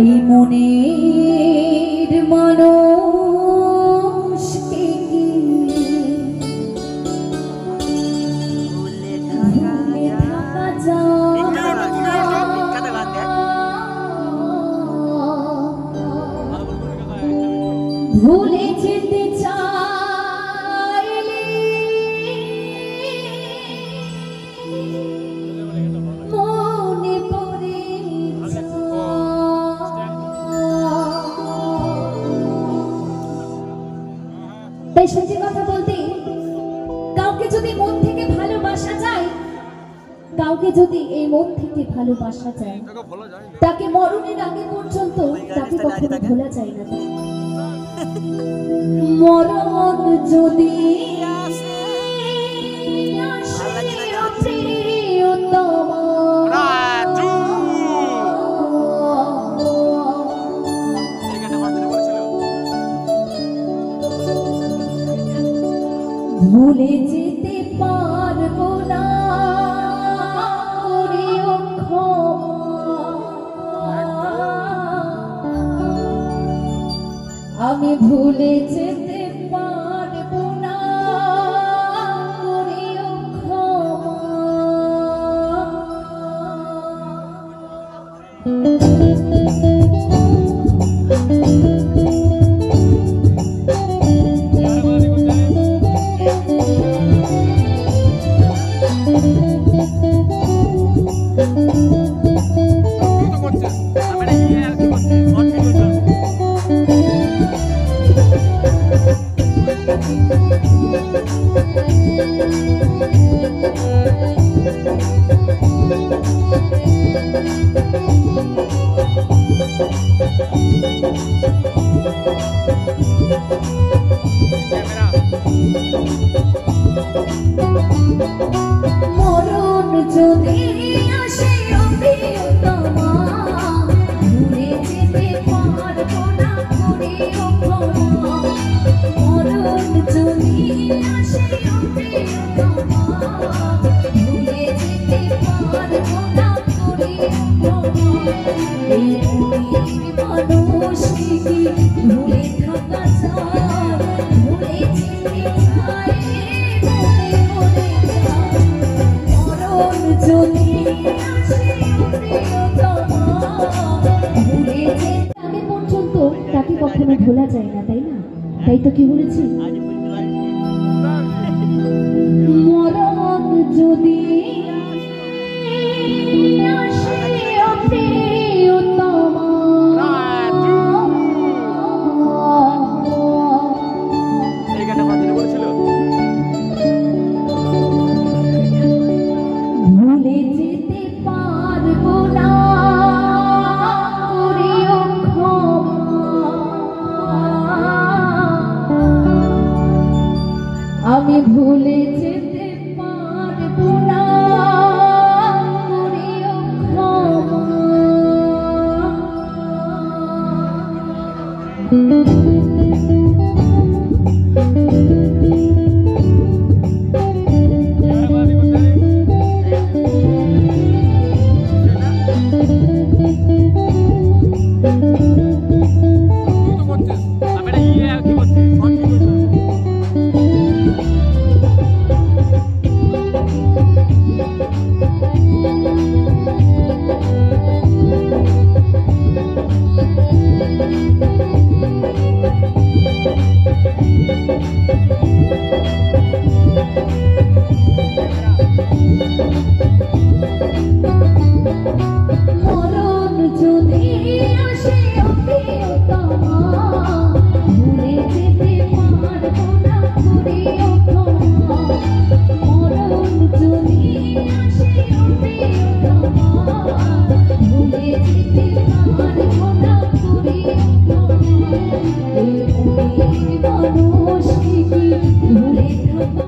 এই মনের মানুষকে ভুলে থাকা যায়, ভুলে যেতে চাইলে মনে পড়ে তাই সত্যি কথা বলতে কাউকে যদি মন থেকে ভালোবাসা যায়, কাউকে যদি এই মন থেকে ভালোবাসা যায়, তাকে মরণের আগে পর্যন্ত তাকে কখনো ভোলা যায় না। মরণ যদি ভুলে যেতে পারবো না, আমি ভুলে যেতে পারবো না, মরণ যদি আসে প্রিয়তমা, ভুলে যেতে পারবো না প্রিয়তমা। মরণ যদি আসে প্রিয়তমা, ভুলে যেতে পারবো না প্রিয়তমা। এই মনের মানুষকে ভুলে থাকা যায়, ভুলে যেতে চাই যদি ভুলে যেতে আগে পর্যন্ত তাকে কখনো ভোলা যায় না, তাই না? তাই তো কি বলেছি, মরণ যদি